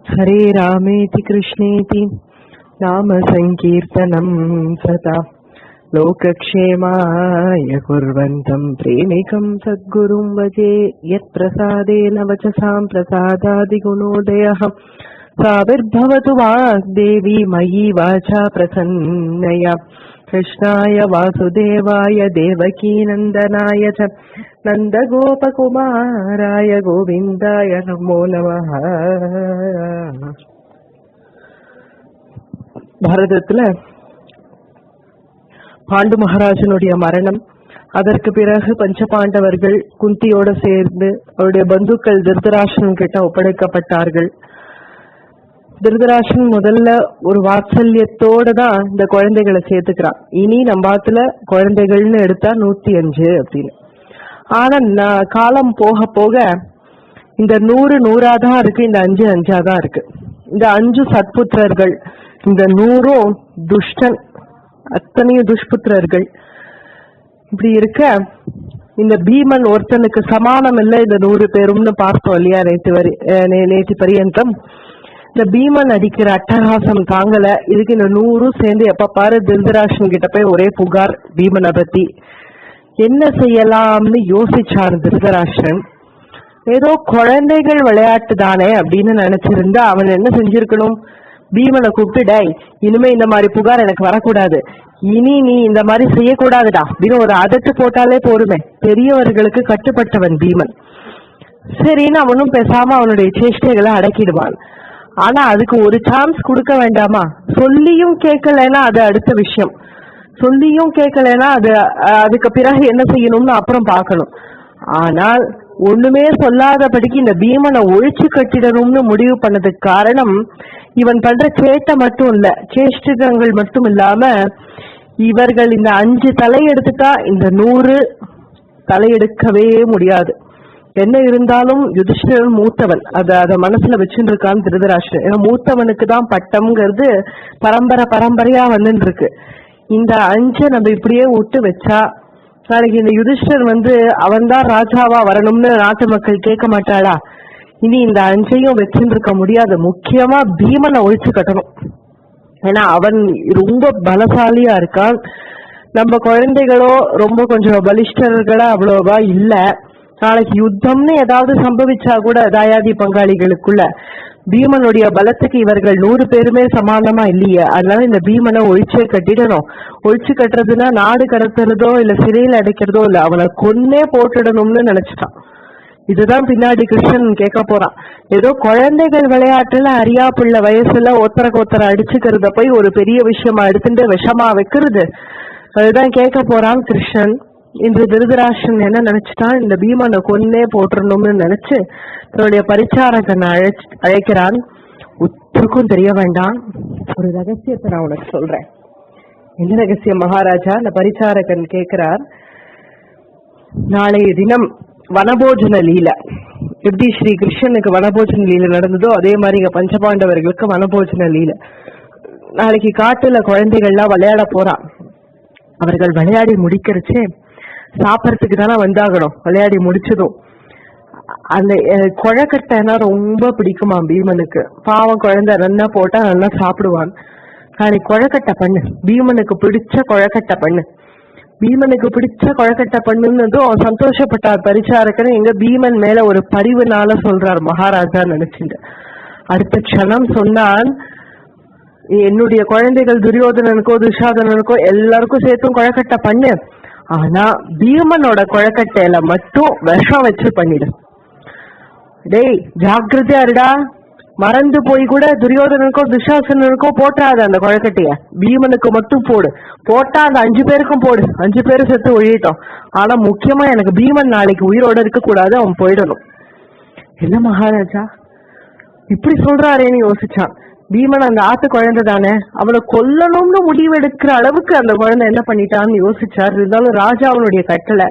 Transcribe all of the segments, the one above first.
हरे रामेति कृष्णेति नाम संकीर्तनं सदा लोकक्षेमाय कुर्वन्तं प्रेमिकं सद्गुरुं भजे। यत्प्रसादेन वचसां प्रसादादिगुणोदयः साविर्भवतु वाग्देवी मयि वाचा प्रसन्नया। कृष्णाय वासुदेवाय देवकीनन्दनाय च नन्दगोपकुमाराय गोविन्दाय नमो नमः। பாரதத்துல பாண்டு மகாராஜனுடைய மரணம், அதற்கு பிறகு பஞ்சபாண்டவர்கள் குந்தியோட சேர்ந்து அவருடைய பந்துக்கள் திருதராஷ்டிரன் கிட்ட ஒப்படைக்கப்பட்டார்கள். திருதராஷ்டிரன் முதல்ல ஒரு வாத்சல்யத்தோட தான் இந்த குழந்தைகளை சேர்த்துக்கிறான். இனி நம்பாத்துல குழந்தைகள்னு எடுத்தா 105 அப்படின்னு. ஆனா காலம் போக போக இந்த 100 தான் இருக்கு, இந்த 5 5 தான் இருக்கு. இந்த 5 சத்புத்திரர்கள், இந்த 100 துஷ்டன், அத்தனையும் துஷ்புத்திரர்கள். இப்படி இருக்க இந்த பீமன் ஒருத்தனுக்கு சமானம் இல்லை இந்த 100 பேரும்னு பார்த்தோம் இல்லையா நேற்று பரியந்தம். இந்த பீமன் அடிக்கிற அட்டகாசம் தாங்கல. இதுக்கு இந்த 100 சேர்ந்து எப்ப பாரு திருதராஷ்டிரன் கிட்ட போய் ஒரே புகார் பீமனை பத்தி. என்ன செய்யலாம்னு யோசிச்சார் திருதராஷ்டிரன். ஏதோ குழந்தைகள் விளையாட்டு தானே அப்படின்னு நினைச்சிருந்தா அவன் என்ன செஞ்சிருக்கணும், பீமனை கூப்பிட்டு, இனிமே இந்த மாதிரி புகார் எனக்கு வரக்கூடாது, இனி நீ இந்த மாதிரி செய்யக்கூடாதுடா அப்படின்னு ஒரு அதட்டு போட்டாலே போருமே. பெரியவர்களுக்கு கட்டுப்பட்டவன் பீமன். சரின்னு அவனும் பேசாம அவனுடைய சேஷ்டைகளை அடக்கிடுவான். ஆனா அதுக்கு ஒரு சான்ஸ் கொடுக்க வேண்டாமா? சொல்லியும் கேட்கலன்னா அது அடுத்த விஷயம். சொல்லியும் கேட்கலன்னா அதுக்கு பிறகு என்ன செய்யணும்னு அப்புறம் பார்க்கணும். ஆனால் ஒண்ணுமே சொல்லாதபடிக்கு இந்த பீமனை ஒழிச்சு கட்டிடணும்னு முடிவு பண்ணதுக்கு காரணம் இவன் பண்ற சேட்டை மட்டும் இல்ல, சேஷ்டிதங்கள் மட்டும் இல்லாம இவர்கள் இந்த 5 தலையெடுத்துட்டா இந்த 100 தலையெடுக்கவே முடியாது. என்ன இருந்தாலும் யுதிஷ்டிரன் மூத்தவன், அத மனசுல வச்சுட்டு இருக்கான் திருதராஷ்டிரன். ஏன்னா மூத்தவனுக்கு தான் பட்டம்ங்கிறது பரம்பரையா வந்துட்டு இருக்கு. இந்த 5 நம்ம இப்படியே விட்டு வச்சா நாளைக்கு இந்த யுதிஷ்டர் அவன் தான் ராஜாவா வரணும்னு நாட்டு மக்கள் கேட்க மாட்டாளா? இனி இந்த 5ஐயும் வச்சுட்டு இருக்க முடியாது. முக்கியமா பீமனை ஒழிச்சு கட்டணும். ஏன்னா அவன் ரொம்ப பலசாலியா இருக்கான். நம்ம குழந்தைகளோ ரொம்ப கொஞ்சம் பலிஷ்டர்களா அவ்வளோவா இல்ல. நாளைக்கு யுத்தம்னு ஏதாவது சம்பவிச்சா கூட தாயாதி பங்காளிகளுக்குள்ள பீமனுடைய பலத்துக்கு இவர்கள் 100 பேருமே சமானமா இல்லையே. அதனால இந்த பீமனை ஒழிச்சே கட்டிடணும். ஒழிச்சு கட்டுறதுன்னா நாடு கடத்துறதோ இல்ல சிறையில் அடைக்கிறதோ இல்ல, அவனை கொன்னே போட்டுடணும்னு நினைச்சிட்டான். இதுதான் பின்னாடி கிருஷ்ணன் கேட்க போறான். ஏதோ குழந்தைகள் விளையாட்டுல அறியா புள்ள வயசுல ஒத்தரை அடிச்சுக்கிறத போய் ஒரு பெரிய விஷயமா எடுத்துட்டு விஷமா வைக்கிறது, அதுதான் கேட்க போறான் கிருஷ்ணன். இன்று திருதராஷ்டிரன் என்ன நினைச்சிட்டான், இந்த பீமனை கொன்னே போட்டுடணும்னு நினைச்சு தன்னுடைய பரிச்சாரகன் அழைக்கிறான். ஒருத்தருக்கும் தெரிய வேண்டாம், ஒரு ரகசியத்தை நான் உனக்கு சொல்றேன். என்ன ரகசியம் மகாராஜா? அந்த பரிச்சாரகன் கேட்கிறார். நாளைய தினம் வனபோஜன லீலை, எப்படி ஸ்ரீ கிருஷ்ணனுக்கு வனபோஜன லீலை நடந்ததோ அதே மாதிரி இங்க பஞ்சபாண்டவர்களுக்கு வனபோஜன லீலை. நாளைக்கு காட்டுல குழந்தைகள்லாம் விளையாட போறான். அவர்கள் விளையாடி முடிக்கிறச்சே சாப்பிடறதுக்கு தானே வந்தாகணும். விளையாடி முடிச்சதும் அந்த கொழக்கட்டைனா ரொம்ப பிடிக்குமா பீமனுக்கு. பாவம் குழந்தை நல்லா போட்டா நல்லா சாப்பிடுவான். நாளைக்கு கொழக்கட்டை பண்ணு, பீமனுக்கு பிடிச்ச கொழக்கட்டை பண்ணு. பீமனுக்கு பிடிச்ச கொழக்கட்டை பண்ணுன்னதும் அவன் சந்தோஷப்பட்டார் பரிச்சாரக்கன். எங்க பீமன் மேல ஒரு பரிவுனால சொல்றார் மகாராஜா நினைச்சுட்டு. அடுத்த க்ஷணம் சொன்னான், என்னுடைய குழந்தைகள் துரியோதனனுக்கோ துஷாதனனுக்கோ எல்லாருக்கும் சேர்த்தும் கொழக்கட்டை பண்ணு, ஆனா பீமனோட கொழக்கட்டையில மட்டும் விஷம் வச்சு பண்ணிடு. டேய் ஜாக்கிரதையா இருடா, மறந்து போய் கூட துரியோதனனுக்கோ துஷாசனனுக்கோ போட்டாது அந்த கொழக்கட்டைய, பீமனுக்கு மட்டும் போடு. போட்டா அந்த 5 பேருக்கும் போடு, 5 பேரும் செத்து ஒழியட்டும். ஆனா முக்கியமா எனக்கு பீமன் நாளைக்கு உயிரோட இருக்க கூடாது, அவன் போயிடணும். என்ன மகாராஜா இப்படி சொல்றாரேன்னு யோசிச்சான். பீமன் அந்த ஆத்து குழந்தை தானே, அவனை கொல்லணும்னு முடிவெடுக்கிற அளவுக்கு அந்த குழந்தை என்ன பண்ணிட்டான்னு யோசிச்சார். இருந்தாலும் ராஜா அவனுடைய கட்டளை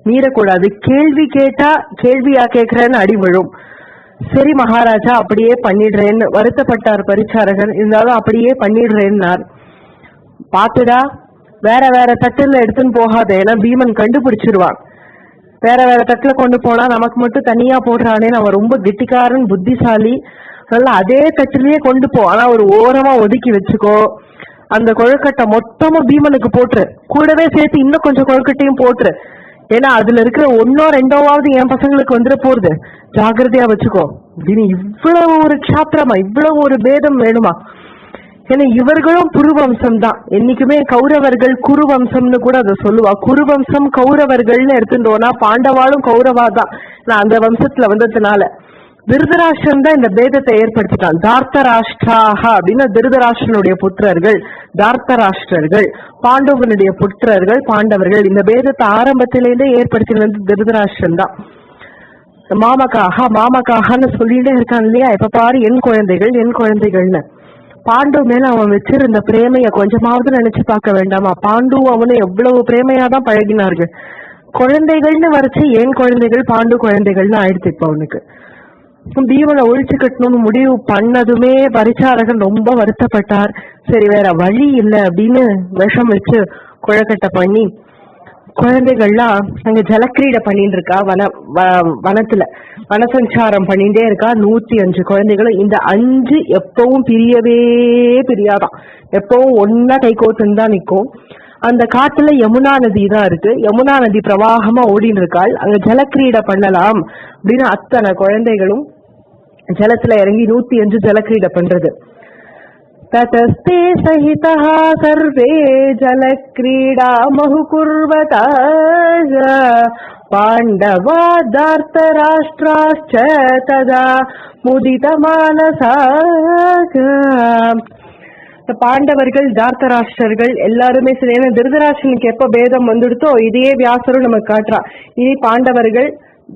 மீறக்கூடாது. கேள்வி கேட்டா கேள்வியா கேட்கிறேன்னு அடி விழும். சரி மகாராஜா அப்படியே பண்ணிடுறேன்னு வருத்தப்பட்டார் பரிச்சாரகன். இருந்தாலும் அப்படியே பண்ணிடுறேன்னார். பாத்துடா, வேற வேற தட்டுல எடுத்துன்னு போகாத, ஏன்னா பீமன் கண்டுபிடிச்சிருவான். வேற வேற தட்டுல கொண்டு போனா நமக்கு மட்டும் தனியா போடுறானேன்னு அவன் ரொம்ப கெட்டிக்காரன், புத்திசாலி. அதனால அதே தட்டிலேயே கொண்டு போ, ஆனா ஒரு ஓரமா ஒதுக்கி வச்சுக்கோ. அந்த கொழுக்கட்டை மொத்தமா பீமனுக்கு போட்டுரு, கூடவே சேர்த்து இன்னும் கொஞ்சம் கொழுக்கட்டையும் போட்டுரு. ஏன்னா அதுல இருக்கிற ஒன்னோ ரெண்டோவாவது என் பசங்களுக்கு வந்துட போறது, ஜாகிரதையா வச்சுக்கோ அப்படின்னு. இவ்வளவு ஒரு சாத்திரமா, இவ்வளவு ஒரு பேதம் வேணுமா? ஏன்னா இவர்களும் குருவம்சம் தான். என்னைக்குமே கௌரவர்கள் குருவம்சம்னு கூட அதை சொல்லுவா. குருவம்சம் கௌரவர்கள்னு எடுத்துட்டோம்னா பாண்டவாலும் கௌரவா தான். நான் அந்த வம்சத்துல வந்ததுனால திருதராஷ்டிரன் தான் இந்த பேதத்தை ஏற்படுத்திட்டான். தார்த்தராஷ்டிராக அப்படின்னா திருதராஷ்டிரனுடைய புத்திரர்கள் தார்த்தராஷ்டிரர்கள், பாண்டவனுடைய புத்திரர்கள் பாண்டவர்கள். இந்த பேதத்தை ஆரம்பத்திலேருந்தே ஏற்படுத்தினது திருதராஷ்டிரன் தான். மாமக்காகன்னு சொல்லிட்டே இருக்கான் இல்லையா, எப்ப பாரு என் குழந்தைகள் என் குழந்தைகள்னு. பாண்டு மேல அவன் வச்சிருந்த பிரேமைய கொஞ்சமாவது நினைச்சு பார்க்க வேண்டாமா? பாண்டு அவனு எவ்வளவு பிரேமையா தான் பழகினார்கள். குழந்தைகள்னு வரைச்சு என் குழந்தைகள் பாண்டு குழந்தைகள்னு ஆயிடுச்சு. இப்ப அவனுக்கு பீமனை ஒழிச்சு கட்டணும்னு முடிவு பண்ணதுமே பரிசாரகன் ரொம்ப வருத்தப்பட்டார். சரி வேற வழி இல்லை அப்படின்னு விஷம் வச்சு குழக்கட்டை பண்ணி குழந்தைகள்லாம் அங்க ஜலக்கிரீடை பண்ணிட்டு இருக்கா. வனத்துல வனசஞ்சாரம் பண்ணிட்டே இருக்கா. 105 குழந்தைகளும். இந்த 5 எப்பவும் பிரியவே பிரியாதான், எப்பவும் ஒன்னா கை கோத்துன்னு தான் நிற்கும். அந்த காட்டுல யமுனா நதி தான் இருக்கு. யமுனா நதி பிரவாகமா ஓடின்னு இருக்காள். அங்க ஜலக்கிரீடை பண்ணலாம் அப்படின்னு அத்தனை குழந்தைகளும் ஜலத்துல இறங்கி 105 ஜலக்கிரீடை பண்றது. ततस्ते सहितः सर्वे जलक्रीडामहु कुर्वतः पाण्डवा धार्तराष्ट्राश्च तदा मुदितमानसाः. பாண்டவர்கள் தார்த்தராஷ்டிரர்கள் எல்லாருமே சரி. ஏன்னா திருதராஷ்டிரனுக்கு எப்ப பேதம் வந்துடுத்தோ இதையே வியாசரும் நமக்கு காட்டுறா. இனி பாண்டவர்கள்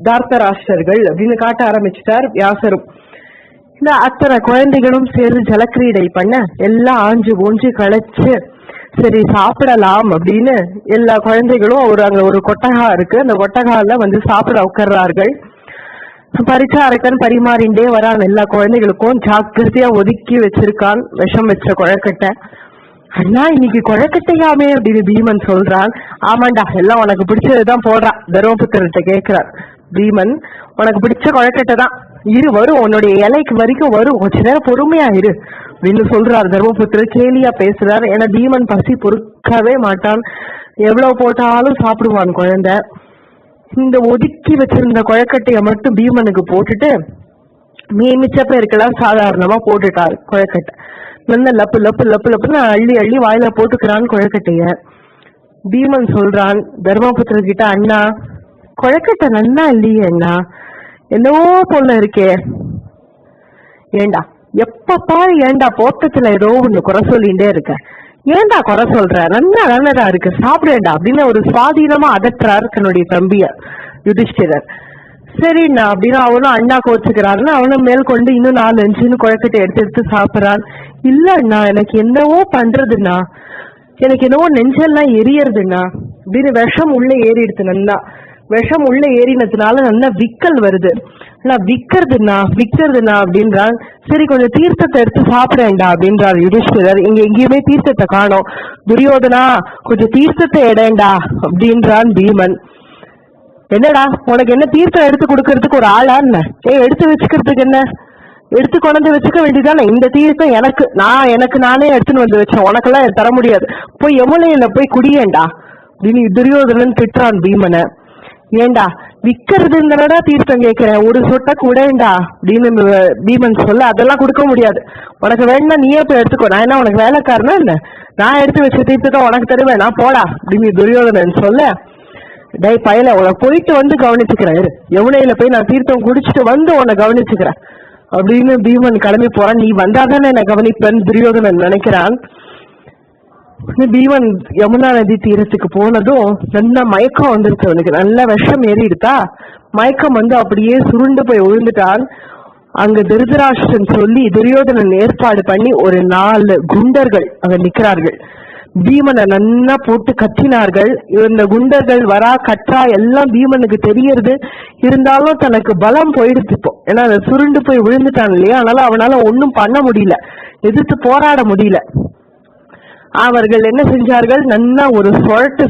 தார்த்தராஷ்டிரர்கள் அப்படின்னு காட்ட ஆரம்பிச்சுட்டார் வியாசரும். இந்த அத்தனை குழந்தைகளும் சேர்ந்து ஜலக்கிரீடை பண்ண எல்லாம் ஆஞ்சு ஊஞ்சு களைச்சு சரி சாப்பிடலாம் அப்படின்னு எல்லா குழந்தைகளும் அங்க ஒரு கொட்டகா இருக்கு, அந்த கொட்டகால வந்து சாப்பிட உட்கார்றார்கள். பரிசாரக்கன் பரிமாறிண்டே வரான். எல்லா குழந்தைகளுக்கும் ஜாக்கிரதையா ஒதுக்கி வச்சிருக்கான் விஷம் வச்ச குழக்கட்டை. அண்ணா இன்னைக்கு குழக்கட்டையாமே அப்படின்னு பீமன் சொல்றான். ஆமாண்டா எல்லாம் உனக்கு பிடிச்சதுதான் போடுறான். தர்மபுத்திரர்கிட்ட கேட்கிறார் பீமன், உனக்கு பிடிச்ச குழக்கட்டை தான் இரு, வரும் உன்னுடைய இலைக்கு வரைக்கும் வரும், கொஞ்ச நேரம் பொறுமையா இரு அப்படின்னு சொல்றாரு தர்மபுத்திரர். கேலியா பேசுறாரு. ஏன்னா பீமன் பசி பொறுக்கவே மாட்டான், எவ்வளவு போட்டாலும் சாப்பிடுவான் குழந்தை. இந்த ஒதுக்கி வச்சிருந்த குழக்கட்டைய மட்டும் பீமனுக்கு போட்டுட்டு மிச்ச பேருக்கெல்லாம் சாதாரணமா போட்டுட்டாரு குழக்கட்டை. நல்ல லப்பு லப்பு லப்பு லப்புன்னு அள்ளி அள்ளி வாயில போட்டுக்கிறான் குழக்கட்டைய. பீமன் சொல்றான் தர்மபுத்திரர் கிட்ட, அண்ணா குழக்கட்டை நன்னா இல்லையே அண்ணா, என்னவோ போல இருக்கே. ஏண்டா எப்ப பாரு ஏண்டா போட்டத்துல ஏதோ ஒண்ணு குறை சொல்லிட்டே இருக்க, ஏண்டா குறை சொல்ற, நல்லா நல்லதா இருக்கு சாப்பிடேண்டா அப்படின்னு ஒரு சுவாதீனமா அதட்டுறாரு தன்னுடைய தம்பிய யுதிஷ்டிரர். சரிண்ணா அப்படின்னு அவனும் அண்ணா கோச்சுக்கிறாருன்னு அவனும் மேல் கொண்டு இன்னும் 4-5 குழக்கட்டை எடுத்து எடுத்து சாப்பிட்றான். இல்ல அண்ணா எனக்கு என்னவோ பண்றதுண்ணா, எனக்கு என்னவோ நெஞ்செல்லாம் எரியறதுண்ணா அப்படின்னு விஷம் உள்ள ஏறிடுது. நல்லா விஷம் உள்ள ஏறினதுனால நல்லா விக்கல் வருது, விக்கிறதுனா அப்படின்றான். சரி கொஞ்சம் தீர்த்தத்தை எடுத்து சாப்பிடேண்டா அப்படின்றார் யுதிஷ்டிரர். இங்க எங்கேயுமே தீர்த்தத்தை காணோம். துரியோதனா கொஞ்சம் தீர்த்தத்தை எடேண்டா அப்படின்றான் பீமன். என்னடா உனக்கு என்ன தீர்த்தம் எடுத்து கொடுக்கறதுக்கு ஒரு ஆளா என்ன? எடுத்து வச்சுக்கிறதுக்கு என்ன, எடுத்து கொண்டு வச்சுக்க வேண்டியதானே. இந்த தீர்த்தம் எனக்கு நானே எடுத்துன்னு வந்து வச்சேன், உனக்கெல்லாம் தர முடியாது, போய் யமுனையில போய் குடியேண்டா அப்படின்னு துரியோதனன் திட்டுறான் பீமனை. ஏண்டா விக்கிறதுங்கடா தீர்த்தம் கேட்கிறேன், ஒரு சொட்ட கூடேண்டா அப்படின்னு பீமன் சொல்ல. அதெல்லாம் கொடுக்க முடியாது, உனக்கு வேணும்னா நீயே போய் எடுத்துக்கோ, நான் என்ன உனக்கு வேலைக்காரனா என்ன, நான் எடுத்து வச்ச தீர்த்தத்தை உனக்கு தருவேன், நான் போடா அப்படின்னு துரியோதனன் சொல்ல. டை பயல உன போயிட்டு வந்து கவனிச்சுக்கிறேன், யமுனையில போய் நான் தீர்த்தம் குடிச்சிட்டு வந்து உன்னை கவனிச்சுக்கிறேன் அப்படின்னு பீமன் கிளம்பி போறான். நீ வந்தாதானே என்ன கவனிப்பேன்னு துரியோதனன் நினைக்கிறான். பீமன் யமுனா நதி தீரத்துக்கு போனதும் நல்ல மயக்கம் வந்துருச்சு அவனுக்கு, நல்ல விஷம் ஏறிடுதா. மயக்கம் வந்து அப்படியே சுருண்டு போய் விழுந்துட்டான். அங்க திருதராஷ்டிரன் சொல்லி துரியோதனன் ஏற்பாடு பண்ணி ஒரு 4 குண்டர்கள் அங்க நிக்கிறார்கள். பீமனை நன்னா போட்டு கத்தினார்கள். இந்த குண்டர்கள் வரா கற்றா எல்லாம் பீமனுக்கு தெரியறது. இருந்தாலும் தனக்கு பலம் போயிடுச்சு இப்போ, ஏன்னா அதை சுருண்டு போய் விழுந்துட்டான் இல்லையா, அதனால அவனால ஒன்னும் பண்ண முடியல, எதிர்த்து போராட முடியல. அவர்கள் என்ன செஞ்சார்கள், நன்னா ஒரு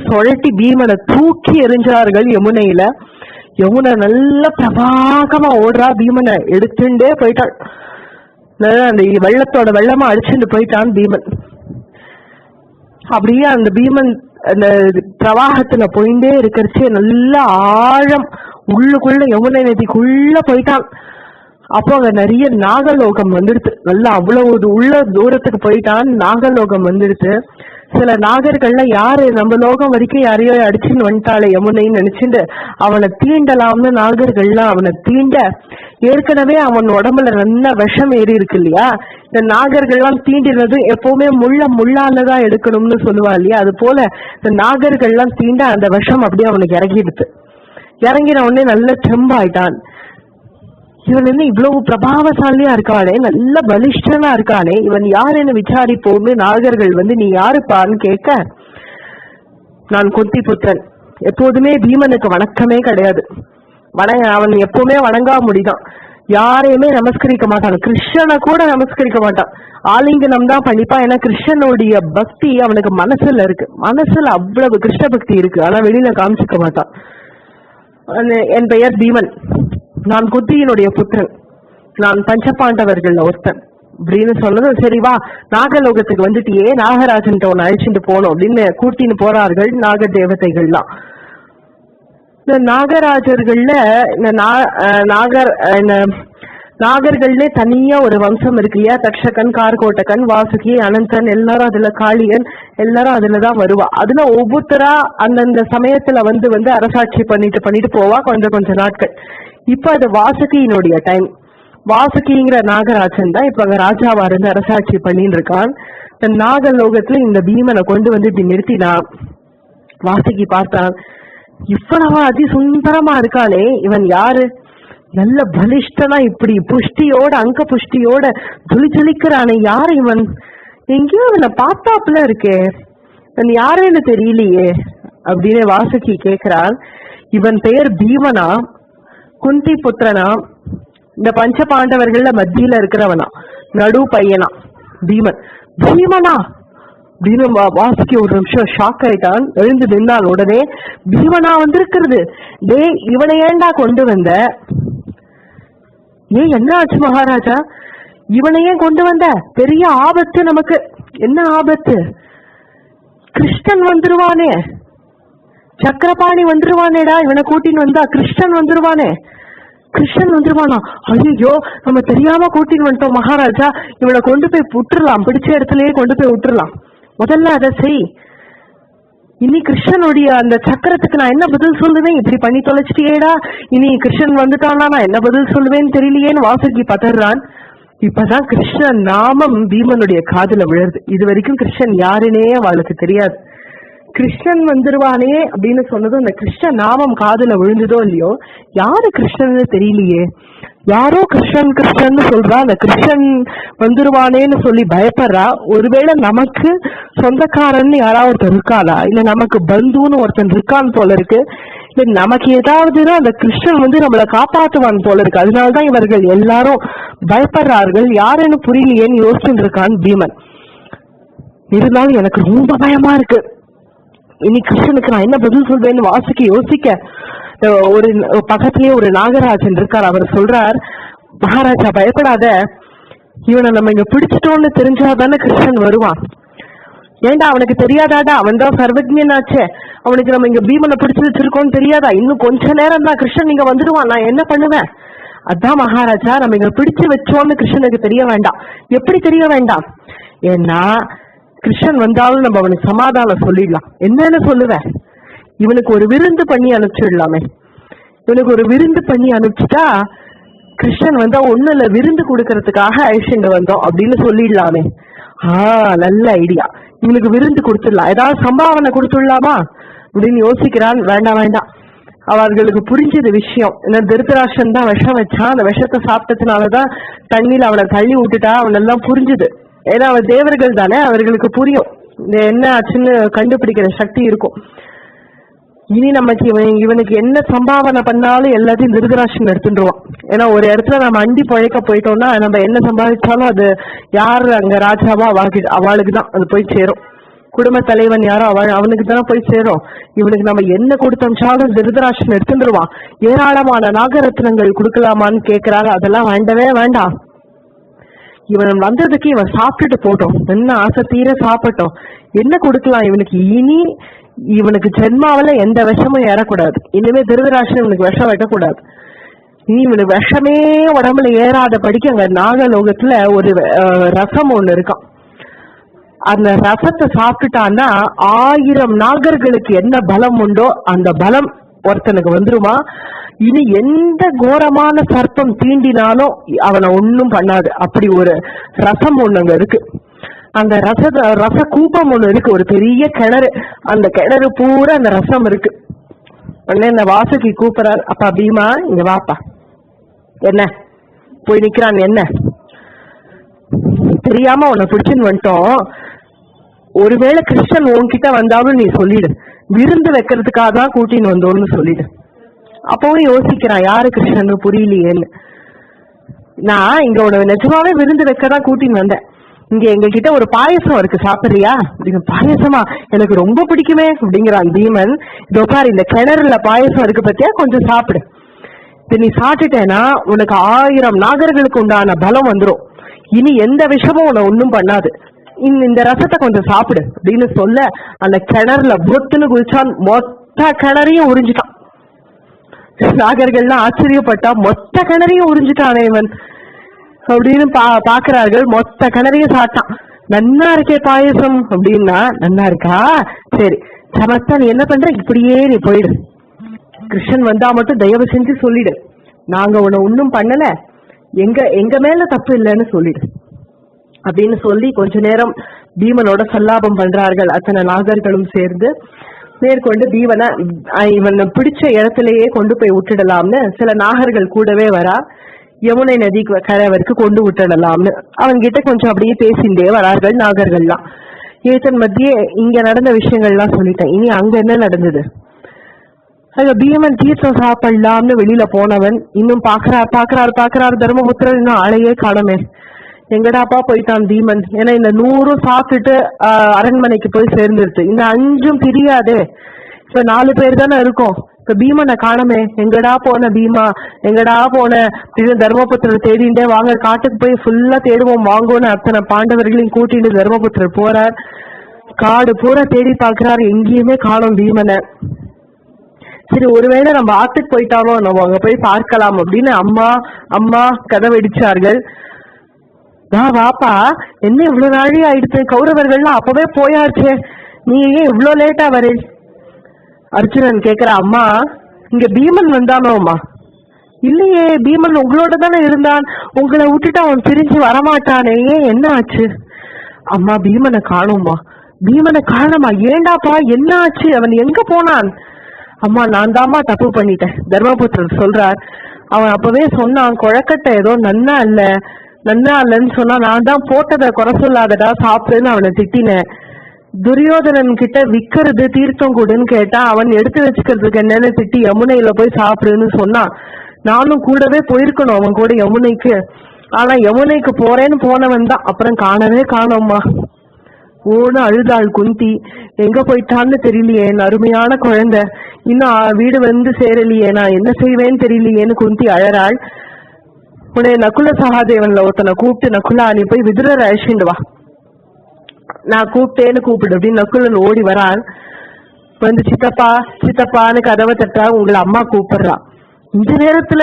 சுழட்டி பீமனை தூக்கி எறிஞ்சார்கள் யமுனையில. யமுனை நல்ல பிரபாகமா ஓடுறா, பீமனை எடுத்துட்டே போயிட்டாள். அந்த வெள்ளத்தோட வெள்ளமா அடிச்சுட்டு போயிட்டான் பீமன். அப்படியே அந்த பீமன் அந்த பிரவாகத்துல போயிட்டே இருக்கிறச்சு நல்ல ஆழம் உள்ளுக்குள்ள யமுனை நதிக்குள்ள போயிட்டான். அப்போ அங்க நிறைய நாகலோகம் வந்துடுது. நல்லா அவ்வளவு உள்ள தூரத்துக்கு போயிட்டான். நாகலோகம் வந்துடுது. சில நாகர்கள்ல யாரு நம்ம லோகம் வரைக்கும் யாரையோ அடிச்சுன்னு வந்துட்டாளே யமுனைன்னு நினைச்சுட்டு அவனை தீண்டலாம்னு நாகர்கள்லாம் அவனை தீண்ட, ஏற்கனவே அவன் உடம்புல நல்ல விஷம் ஏறி இருக்கு இல்லையா, இந்த நாகர்கள்லாம் தீண்டினது எப்பவுமே முள்ளாலதான் எடுக்கணும்னு சொல்லுவா இல்லையா, அது போல இந்த நாகர்கள்லாம் தீண்ட அந்த விஷம் அப்படியே அவனுக்கு இறங்கிடுது. இறங்கின உடனே நல்ல செம்பாயிட்டான். இவன் என்ன இவ்வளவு பிரபாவசாலியா இருக்கானே, நல்ல பலிஷ்டனா இருக்கானே, இவன் யாருன்னு விசாரிப்போம்னு நாகர்கள் நீ யாருப்பான்னு கேட்க, நான் குந்தி புத்திரன். எப்போதுமே பீமனுக்கு வணக்கமே கிடையாது. அவன் எப்பவுமே வணங்கா முடிதான். யாரையுமே நமஸ்கரிக்க மாட்டான். கிருஷ்ணனை கூட நமஸ்கரிக்க மாட்டான். ஆலிங்கனம் தான் பண்ணிப்பான். ஏன்னா கிருஷ்ணனுடைய பக்தி அவனுக்கு மனசுல இருக்கு. மனசுல அவ்வளவு கிருஷ்ண பக்தி இருக்கு. ஆனா வெளியில காமிச்சிக்க மாட்டான். என் பெயர் பீமன், நான் குந்தியினுடைய புத்திரன், நான் பஞ்சபாண்டவர்கள் ஒருத்தன் அப்படின்னு சொன்னது. சரி வா, நாகலோகத்துக்கு வந்துட்டியே, நாகராஜன் உன்னை அழிச்சுட்டு போனோம் அப்படின்னு கூட்டின்னு போறார்கள் நாக தேவதைகள்லாம். இந்த நாகராஜர்கள்ல இந்த நாகர்கள்ல தனியா ஒரு வம்சம் இருக்கு இல்லையா, தக்ஷகன், கார்கோட்டகன், வாசுகி, அனந்தன், எல்லாரும் அதுல காளியன், எல்லாரும் அதுலதான் வருவா. அதுல ஒவ்வொருத்தரா அந்தந்த சமயத்துல வந்து அரசாட்சி பண்ணிட்டு போவா கொஞ்ச நாட்கள். இப்ப அது வாசுகியினுடைய டைம். வாசுகிங்கிற நாகராஜன் தான் இப்ப அங்க ராஜாவா இருந்து அரசாட்சி பண்ணிட்டு இருக்கான். இந்த நாகலோகத்துல இந்த பீமனை கொண்டு இப்படி நிறுத்தினான். வாசுகி பார்த்தான், இவ்வளவா அதி சுந்தரமா இருக்கானே, இவன் யாரு? நல்ல பலிஷ்டனா இப்படி புஷ்டியோட அங்க புஷ்டியோட ஜொலிக்கிறானே, யாரு இவன்? எங்கேயோ இவனை பார்த்தாப்புல இருக்கே, இவன் யாருன்னு தெரியலையே அப்படின்னு வாசுகி கேக்குறான். இவன் பெயர் பீமனா, குந்தி புத்திரனா, இந்த பஞ்ச பாண்டவர்கள்ல மத்தியில இருக்கிறவனா, நடு பையனா பீமன். பீமனா அப்படின்னு வாசுகி ஒரு நிமிஷம் ஷாக் ஆயிட்டான். எழுந்து நின்றான். உடனே பீமனா வந்திருக்கிறது, டே இவனை ஏண்டா கொண்டு வந்த? ஏன் என்ன ஆச்சு மகாராஜா, இவனையே கொண்டு வந்த? பெரிய ஆபத்து நமக்கு. என்ன ஆபத்து? கிருஷ்ணன் வந்துருவானே, சக்கரபாணி வந்துருவானேடா, இவனை கூட்டின்னு வந்தா கிருஷ்ணன் வந்துருவானே. கிருஷ்ணன் வந்துருவானா? ஐயோ, நம்ம தெரியாம கூட்டின்னு வந்துட்டோம் மகாராஜா, இவனை கொண்டு போய் விட்டுறலாம், பிடிச்ச இடத்துலயே கொண்டு போய் விட்டுறலாம். முதல்ல அதை செய். இனி கிருஷ்ணனுடைய அந்த சக்கரத்துக்கு நான் என்ன பதில் சொல்லுவேன்? இப்படி பண்ணி தொலைச்சிட்டியேடா, இனி கிருஷ்ணன் வந்துட்டானா நான் என்ன பதில் சொல்லுவேன்னு தெரியலையேன்னு வாசுகி பதறான். இப்பதான் கிருஷ்ணன் நாமம் பீமனுடைய காதுல விழுது. இது வரைக்கும் கிருஷ்ணன் யாருன்னே அவளுக்கு தெரியாது. கிருஷ்ணன் வந்துருவானே அப்படின்னு சொன்னதும் அந்த கிருஷ்ண நாமம் காதுல விழுந்ததோ இல்லையோ, யாரு கிருஷ்ணன்னு தெரியலையே, யாரோ கிருஷ்ணன் கிருஷ்ணன் சொல்றா, அந்த கிருஷ்ணன் வந்துருவானேன்னு சொல்லி பயப்படுறா. ஒருவேளை நமக்கு சொந்தக்காரன் யாராவது இருக்காளா, இல்ல நமக்கு பந்துன்னு ஒருத்தன் இருக்கான்னு போல இருக்கு, இல்ல நமக்கு ஏதாவதுன்னா அந்த கிருஷ்ணன் நம்மளை காப்பாற்றுவான் போல இருக்கு, அதனாலதான் இவர்கள் எல்லாரும் பயப்படுறார்கள், யாருன்னு புரியலையேன்னு யோசிச்சுட்டு இருக்கான் பீமன். இருந்தாலும் எனக்கு ரொம்ப பயமா இருக்கு, இனி கிருஷ்ணனுக்கு நான் என்ன பதில் சொல்வேன்னு வாசுகி யோசிக்க, ஒரு பக்கத்திலேயே ஒரு நாகராஜன் இருக்கார். அவர் சொல்றார், மகாராஜா பயப்படாத, இவனை நம்ம இங்க பிடிச்சிட்டோம்னு தெரிஞ்சாதானே கிருஷ்ணன் வருவான். ஏண்டா அவனுக்கு தெரியாதாடா, அவன் தான் சர்வஜனாச்சே, அவனுக்கு நம்ம இங்க பீமனை பிடிச்சு வச்சிருக்கோம்னு தெரியாதா? இன்னும் கொஞ்ச நேரம் தான் கிருஷ்ணன் இங்க வந்துடுவான், நான் என்ன பண்ணுவேன்? அதான் மகாராஜா, நம்ம இங்க பிடிச்சு வச்சோம்னு கிருஷ்ணனுக்கு தெரிய வேண்டாம். எப்படி தெரிய வேண்டாம்? ஏன்னா கிருஷ்ணன் வந்தாலும் நம்ம அவனுக்கு சமாதானம் சொல்லிடலாம். என்னன்னு சொல்லுவேன்? இவனுக்கு ஒரு விருந்து பண்ணி அனுப்பிச்சிடலாமே. இவனுக்கு ஒரு விருந்து பண்ணி அனுப்பிச்சுட்டா கிருஷ்ணன் வந்தா ஒண்ணு இல்ல, விருந்து கொடுக்கறதுக்காக அழிச்சுட்டு வந்தோம் அப்படின்னு சொல்லிடலாமே. நல்ல ஐடியா, இவனுக்கு விருந்து கொடுத்துடலாம், ஏதாவது சம்பாவனை கொடுத்துடலாமா அப்படின்னு யோசிக்கிறான். வேண்டாம் வேண்டாம், அவர்களுக்கு புரிஞ்சது விஷயம். ஏன்னா திருதராஷ்டிரன் தான் விஷம் வச்சான், அந்த விஷத்தை சாப்பிட்டதுனாலதான் தண்ணியில அவனை தள்ளி விட்டுட்டா, அவனெல்லாம் புரிஞ்சுது. ஏன்னா அவன் தேவர்கள் தானே, அவர்களுக்கு புரியும் என்ன ஆச்சுன்னு கண்டுபிடிக்கிற சக்தி இருக்கும். இனி நமக்கு இவனுக்கு என்ன சம்பாவனை பண்ணாலும் எல்லாத்தையும் திருதராஷ்டிரன் எடுத்துருவான். ஏன்னா ஒரு இடத்துல நம்ம அண்டி பழைக்க போயிட்டோம்னா நம்ம என்ன சம்பாதிச்சாலும் அது யாரு அங்க ராஜாவா அவளுக்கு தான் அது போய் சேரும். குடும்ப தலைவன் யாரோ அவனுக்கு தானே போய் சேரும். இவனுக்கு நம்ம என்ன கொடுத்தாலும் திருதராஷ்டிரன் எடுத்துருவான். ஏராளமான நாகரத்னங்கள் கொடுக்கலாமான்னு கேட்கிறாங்க, அதெல்லாம் வேண்டவே வேண்டாம். இவன் வந்ததுக்கு இவன் சாப்பிட்டுட்டு போட்டோம், என்ன ஆசை தீர சாப்பிட்டோம், என்ன கொடுக்கலாம் இவனுக்கு, இனி இவனுக்கு ஜென்மாவில எந்த விஷமும் ஏறக்கூடாது, இனிமே திருதராஷ்டிரன் இவனுக்கு விஷம் வைக்கக்கூடாது, இனி இவனுக்கு விஷமே உடம்புல ஏறாத படிக்க அங்க நாகலோகத்துல ஒரு ரசம் ஒண்ணு இருக்கான். அந்த ரசத்தை சாப்பிட்டுட்டான்னா 1000 நாகர்களுக்கு என்ன பலம் உண்டோ அந்த பலம் ஒருத்தனுக்கு வந்துருமா. இனி எந்த கோரமான சர்ப்பம் தீண்டினாலும் அவனை ஒன்னும் பண்ணாது. அப்படி ஒரு ரசம் ஒண்ணு அங்க இருக்கு. அந்த ரச கூப்பம் ஒண்ணு இருக்கு, ஒரு பெரிய கிணறு, அந்த கிணறு பூரா அந்த ரசம் இருக்கு. உடனே இந்த வாசுகி கூப்பிடறாரு, அப்பா பீமா இங்க வாப்பா. என்ன போய் நிக்கிறான், என்ன தெரியாம உன்னை பிடிச்சுன்னு வந்துட்டோம், ஒருவேளை கிருஷ்ணன் உன்கிட்ட வந்தாலும் நீ சொல்லிடு, விருந்து வைக்கிறதுக்காக தான் கூட்டின்னு வந்தோம்னு சொல்லிடு. அப்பவும் யோசிக்கிறான், யாரு கிருஷ்ணன் புரியலையேன்னு. நான் இங்க உனக்கு நிஜமாவே விருந்து வைக்கதான் கூட்டின்னு வந்தேன், இங்க எங்க கிட்ட ஒரு பாயசம் இருக்கு சாப்பிடுறியா அப்படின்னு. பாயசமா, எனக்கு ரொம்ப பிடிக்குமே அப்படிங்கிறான் பீமன். இதோ பாரு இந்த கிணறுல பாயசம் இருக்கு பத்தியா, கொஞ்சம் சாப்பிடு, இது நீ சாப்பிட்டுட்டேன்னா உனக்கு 1000 நாகர்களுக்கு உண்டான பலம் வந்துடும், இனி எந்த விஷயமும் உன்னை ஒன்னும் பண்ணாது, இந்த ரசத்தை கொஞ்சம் சாப்பிடு அப்படின்னு சொல்ல அந்த கிணறுல பொத்துன்னு குதிச்சான். மொத்த கிணறையும் உறிஞ்சிட்டான். நாகர்கள்லாம் ஆச்சரியப்பட்டா, மொத்த கிணறையும் உறிஞ்சிட்டானே இவன் அப்படின்னு பாக்குறார்கள். மொத்த கிணறையும் சாட்டான். நன்னா இருக்கே பாயசம் அப்படின்னா, நன்னா இருக்கா, சரி சமத்தா நீ என்ன பண்ற, இப்படியே நீ போயிடு, கிருஷ்ணன் வந்தா மட்டும் தயவு செஞ்சு சொல்லிடு, நாங்க உன்னை ஒன்னும் பண்ணல, எங்க மேல தப்பு இல்லைன்னு சொல்லிடு அப்படின்னு சொல்லி கொஞ்ச நேரம் பீமனோட சல்லாபம் பண்றார்கள் அத்தனை நாகர்களும் சேர்ந்து. மேற்கொண்டு பீமனை இவன் பிடிச்ச இடத்திலேயே கொண்டு போய் விட்டுடலாம்னு சில நாகர்கள் கூடவே வரா, யமுனை நதி கரைவருக்கு கொண்டு விட்டுடலாம்னு அவன்கிட்ட கொஞ்சம் அப்படியே பேசிண்டே வரார்கள் நாகர்கள்லாம். ஏத்தன் மத்தியே இங்க நடந்த விஷயங்கள்லாம் சொல்லிட்டேன், இனி அங்க என்ன நடந்தது. அங்க பீமன் தீர்த்தம் சாப்பிடலாம்னு வெளியில போனவன் இன்னும் பாக்குறாரு தர்மபுத்திரர் இன்னும் ஆளையே காணமே, எங்கடாப்பா போயிட்டான் பீமன். ஏன்னா இந்த 100 சாப்பிட்டுட்டு அரண்மனைக்கு போய் சேர்ந்துருச்சு, இந்த 5 தெரியாதே, இப்ப 4 பேர் தானே இருக்கோம், இப்ப பீமனை காணமே, எங்கடா போன பீமா, எங்கடா போன அப்படின்னு தர்மபுத்திரர் தேடிண்டே, வாங்க காட்டுக்கு போய் ஃபுல்லா தேடுவோம் வாங்கோன்னு அத்தனை பாண்டவர்களையும் கூட்டிட்டு தர்மபுத்திரர் போறார். காடு பூரா தேடி பாக்குறாரு, எங்கேயுமே காணோம் பீமனை. சரி ஒருவேளை நம்ம ஆத்துக்கு போயிட்டாலோ, நம்ம அங்க போய் பார்க்கலாம் அப்படின்னு அம்மா கதவடிச்சார்கள். வாப்பா, என்ன இவ்வளவு நாளே ஆயிடுச்சு, கௌரவர்கள்லாம் அப்பவே போயாச்சே, நீ ஏன் இவ்வளவு லேட்டா வரே. அர்ஜுனன் கேக்குற, அம்மா இங்க பீமன் வந்தானோம்மா. இல்லையே, பீமன் உங்களோட தானே இருந்தான், உங்களை விட்டுட்டு அவன் பிரிஞ்சு வரமாட்டானே, ஏன் என்ன ஆச்சு. அம்மா பீமனை காணுமா. பீமனை காணுமா, ஏண்டாப்பா என்ன ஆச்சு, அவன் எங்க போனான். அம்மா நான் தாமா தப்பு பண்ணிட்டேன், தர்மபுத்திரர் சொல்றார். அவன் அப்பவே சொன்னான், குழக்கட்டை ஏதோ நன்னா இல்லன்னு சொன்னா, நான் தான் போட்டதை குறை சொல்லாதடா சாப்பிடுன்னு அவனை திட்டினேன். துரியோதனன் கிட்ட விக்கிறது தீர்த்தம் கூடுன்னு கேட்டா, அவன் எடுத்து வச்சுக்கிறதுக்கு என்னன்னு திட்டி யமுனையில போய் சாப்பிடுன்னு சொன்னான். நானும் கூடவே போயிருக்கணும் அவன் கூட யமுனைக்கு, ஆனா யமுனைக்கு போறேன்னு போனவன் தான் அப்புறம் காணவே காணோம்மா. ஓன்னு அழுதாள் குந்தி. எங்க போயிட்டான்னு தெரியலையே, என் அருமையான குழந்தை இன்னும் வீடு வந்து சேரலையே, நான் என்ன செய்வேன்னு தெரியலையேன்னு குந்தி அழறாள். உன்னை நகுல சகாதேவன்ல ஒருத்தனை கூப்பிட்டு, நகுலா நீ போய் விதுரரை அழிச்சுட்டு வா, நான் கூப்பிட்டேன்னு கூப்பிடு அப்படின்னு நகுலன் ஓடி வரான். வந்து சித்தப்பான்னு கதவை தட்டா, உங்களை அம்மா கூப்பிடுறா. இந்த நேரத்துல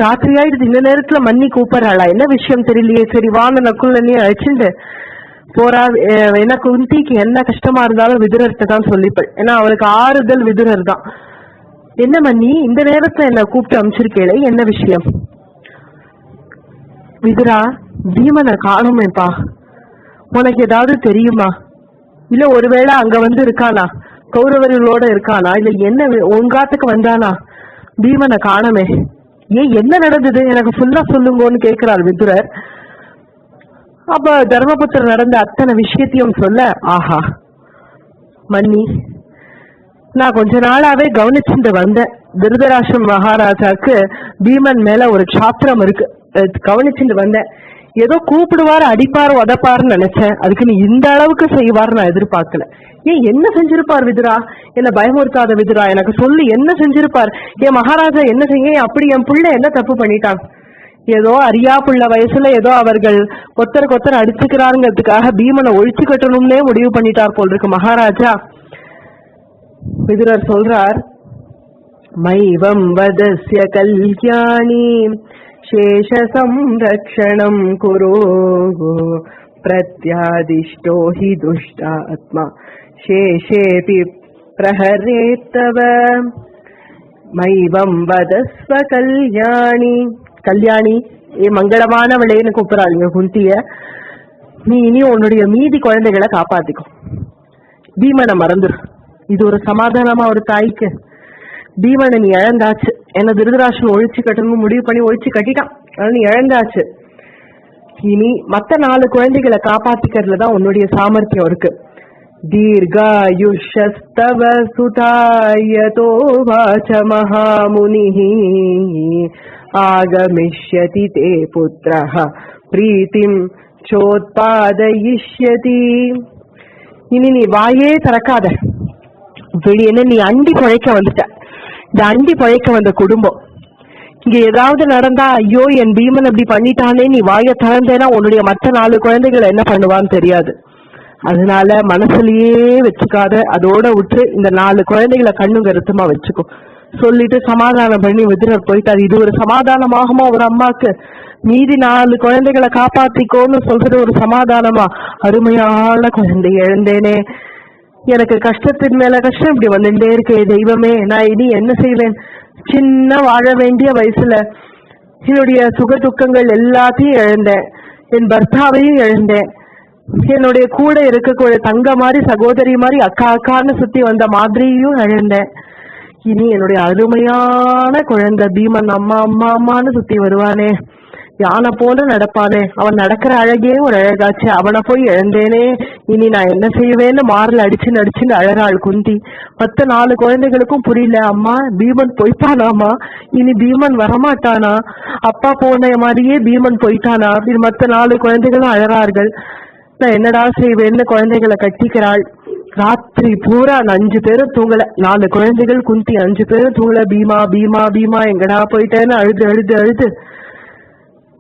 ராத்திரி ஆயிடுது, இந்த நேரத்துல மன்னி கூப்பிடுறாளா, என்ன விஷயம் தெரியலையே, சரி வான்னு நகுலனையும் அழிச்சுட்டு போறா. ஏன்னா குந்திக்கு என்ன கஷ்டமா இருந்தாலும் விதுரர்கிட்ட தான் சொல்லிப்பேன், ஏன்னா அவளுக்கு ஆறுதல் விதுரர் தான். என்ன மன்னி இந்த நேரத்துல என்ன கூப்பிட்டு அனுப்பிச்சிருக்கேளே, என்ன விஷயம். விதுரா, பீமனை காணுமேப்பா, உனக்கு ஏதாவது தெரியுமா, இல்ல ஒருவேளை அங்க வந்து இருக்கானா, கௌரவர்களோட இருக்கானா, இல்ல என்ன உங்காத்துக்கு வந்தானா, பீமனை காணுமே, ஏன் என்ன நடந்தது எனக்கு ஃபுல்லா சொல்லுங்கன்னு கேட்கிறார் விதுரர். அப்ப தர்மபுத்திரர் நடந்த அத்தனை விஷயத்தையும் சொல்ல, ஆஹா மன்னி, நான் கொஞ்ச நாளாவே கவனிச்சுட்டு வந்தேன், திருதராஷ்டிரம் மகாராஜாக்கு பீமன் மேல ஒரு சாத்திரம் இருக்கு, கவனிச்சுட்டு வந்தேன். ஏதோ கூப்பிடுவாரு அடிப்பாரு உதப்பாருன்னு நினைச்சேன், அதுக்கு நீ இந்த அளவுக்கு செய்வாரு நான் எதிர்பார்க்கல. ஏன் என்ன செஞ்சிருப்பார் விதுரா, என்ன பயமுறுத்தாத விதுரா, எனக்கு சொல்லி என்ன செஞ்சிருப்பார், என் மகாராஜா என்ன செய்ய, அப்படி என் பிள்ளை என்ன தப்பு பண்ணிட்டான், ஏதோ அறியாப்புள்ள வயசுல ஏதோ அவர்கள் கொத்தர் அடிச்சுக்கிறாருங்கிறதுக்காக பீமனை ஒழிச்சு கட்டணும்னே முடிவு பண்ணிட்டார் போல் இருக்கு மகாராஜா. விதுரர் சொல்றார், மைவம் வதஸ்ய கல்யாணி சேஷ சம்ரக்ஷணம் குரு பிரத்யாதிஷ்டோ ஹி துஷ்டாத்மா சேஷேபி பிரஹரேத்தவ. மைவம் வதஸ்வ கல்யாணி, கல்யாணி மங்களமானவளேன்னு கூப்பிடுறாளுங்க குந்திய. நீ இனி உன்னுடைய மீதி குழந்தைகளை காப்பாத்திக்கோ, பீமனை மறந்துரு. இது ஒரு சமாதானமா ஒரு தாய்க்கு? பீமனை நீ இழந்தாச்சு, என்ன திருதராஷ்டிரன் ஒழிச்சு கட்டணும்னு முடிவு பண்ணி ஒழிச்சு கட்டிட்டான், அதனால நீ இழந்தாச்சு. இனி மத்த 4 குழந்தைகளை காப்பாத்திக்கிறதுலதான் உன்னுடைய சாமர்த்தியம் இருக்கு. தீர்காயுஷ்யஸ்தவ சுதாயதோ வாச மகாமுனிஹி ஆகமிஷ்யதி தே புத்ரஹ பிரீத்திம் சோத்பாதயிஷ்யதி. இனி நீ வாயே திறக்காத, வெளியே நீ அண்டி பழைக்க வந்துட்ட. இந்த அண்டி பழைக்க வந்த குடும்பம் இங்க ஏதாவது நடந்தா, ஐயோ என் பீமன் அப்படி பண்ணிட்டானே, நீ வாய திறந்தேனா உன்னுடைய மற்ற 4 குழந்தைகள் என்ன பண்ணுவான்னு தெரியாது. அதனால மனசுலயே வச்சுக்காத, அதோட விட்டு இந்த 4 குழந்தைகளை கண்ணு கருத்துமா வச்சுக்கோ சொல்லிட்டு சமாதானம் பண்ணி விதுரர் போயிட்டாரு. இது ஒரு சமாதானமாகுமா ஒரு அம்மாக்கு? மீதி 4 குழந்தைகளை காப்பாத்திக்கோன்னு சொல்றது ஒரு சமாதானமா? அருமையான குழந்தை இழந்தேனே, எனக்கு கஷ்டத்தின் மேல கஷ்டம் இப்படி வந்துட்டே இருக்கே தெய்வமே, நான் இனி என்ன செய்வேன்? சின்ன வாழ வேண்டிய வயசுல என்னுடைய சுக துக்கங்கள் எல்லாத்தையும் இழந்தேன், என் பர்த்தாவையும் இழந்தேன், என்னுடைய கூட இருக்கக்கூடிய தங்க மாதிரி சகோதரி மாதிரி அக்கா அக்கான்னு சுத்தி வந்த மாதிரியும் இழந்தேன். இனி என்னுடைய அருமையான குழந்தை பீமன் அம்மா அம்மா அம்மான்னு சுத்தி வருவானே, யானை போல நடப்பானே, அவன் நடக்கிற அழகே ஒரு அழகாச்சு, அவனை போய் இழந்தேனே, இனி நான் என்ன செய்வேன்னு மாறல நடிச்சுன்னு அழறாள் குந்தி. மத்த 4 குழந்தைகளுக்கும் புரியல, அம்மா பீமன் போய்ப்பானாமா, இனி பீமன் வரமாட்டானா, அப்பா போன மாதிரியே பீமன் போயிட்டானா அப்படின்னு மத்த 4 குழந்தைகளும் அழறார்கள். நான் என்னடா செய்வேன்னு குழந்தைகளை கட்டிக்கிறாள். ராத்திரி பூரா 5 பேரும் தூங்கல, 4 குழந்தைகள் குந்தி 5 பேரும் தூங்கல. பீமா பீமா பீமா எங்கடா போயிட்டேன்னு அழுது அழுது அழுது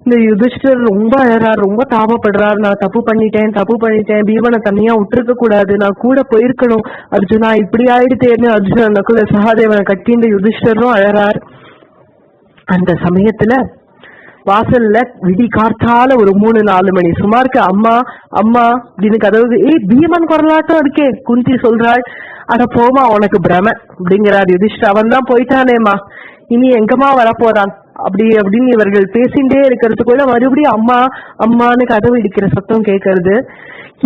இந்த யுதிஷ்டர் ரொம்ப அழறார், ரொம்ப தாபப்படுறார். நான் தப்பு பண்ணிட்டேன், பீமனை தனியா விட்டுருக்க கூடாது, நான் கூட போயிருக்கணும், அர்ஜுனா இப்படி ஆயிடுத்தேன்னு அர்ஜுனன் நகுல சகாதேவனை கட்டின்ற யுதிஷ்டரும் அழறார். அந்த சமயத்துல வாசல்ல விடி காத்தால ஒரு 3-4 மணி சுமாருக்கு அம்மா அம்மா அப்படின்னு கதவு, பீமன் குரலாட்டம் இருக்கே. குந்தி சொல்றாள், அட போமா உனக்கு பிரம அப்படிங்கிறார் யுதிஷ்டர், அவன் தான் போயிட்டானேமா, இனி எங்கம்மா வரப்போறான் அப்படின்னு இவர்கள் பேசிண்டே இருக்கிறதுக்குள்ள மறுபடியும் அம்மா அம்மான்னு கதவு இடிக்கிற சத்தம் கேட்கறது.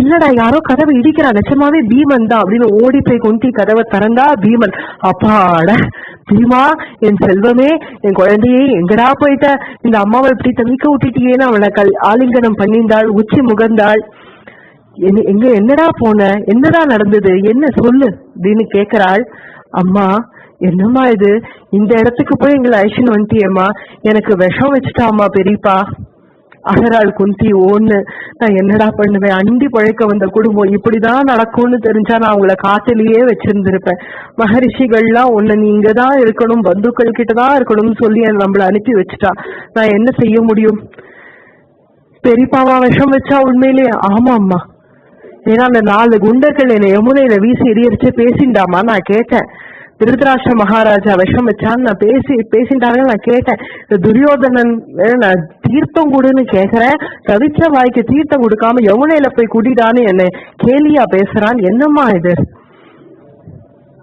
இல்லடா யாரோ கதவை இடிக்கிறா, நிஜமாவே பீமன் தான் அப்படின்னு ஓடி போய் குந்தி கதவை திறந்தா பீமன். அப்பாட பீமா என் செல்வமே, என் குழந்தையே எங்கடா போயிட்ட, இந்த அம்மாவை இப்படி தவிக்க விட்டுட்டியேன்னு அவளை ஆலிங்கனம் பண்ணிந்தாள், உச்சி முகந்தாள். எங்க என்னடா போன, என்னடா நடந்தது, என்ன சொல்லு அப்படின்னு கேக்குறாள். அம்மா என்னம்மா இது, இந்த இடத்துக்கு போய் எங்களை ஐஷன் வந்துட்டியம்மா, எனக்கு விஷம் வச்சுட்டாம்மா பெரியப்பா அகராள் குந்தி. ஓன்னு நான் என்னடா பண்ணுவேன், அண்டி பழைக்க வந்த குடும்பம் இப்படிதான் நடக்கும்னு தெரிஞ்சா நான் அவங்கள காட்டிலேயே வச்சிருந்திருப்பேன். மகரிஷிகள்லாம் ஒண்ணு நீ இங்கதான் இருக்கணும், பந்துக்கள் கிட்டதான் இருக்கணும்னு சொல்லி நம்மள அனுப்பி வச்சுட்டா, நான் என்ன செய்ய முடியும்? பெரியப்பாவா விஷம் வச்சா? உண்மையிலே ஆமா அம்மா, ஏன்னா அந்த 4 குண்டர்கள் என்னை யமுனையில வீசி எரியரிச்சு பேசிண்டாமா நான் கேட்டேன். திருதராஷ்டிர மகாராஜா விஷம் வச்சான்னு நான் பேசிட்டாங்க நான் கேட்டேன். துரியோதனன் நான் தீர்த்தம் கொடுன்னு கேக்குறேன், தவிச்ச வாய்க்கு தீர்த்தம் கொடுக்காம யமுனையில போய் குடிடான்னு என்ன கேலியா பேசுறான், என்னம்மா இது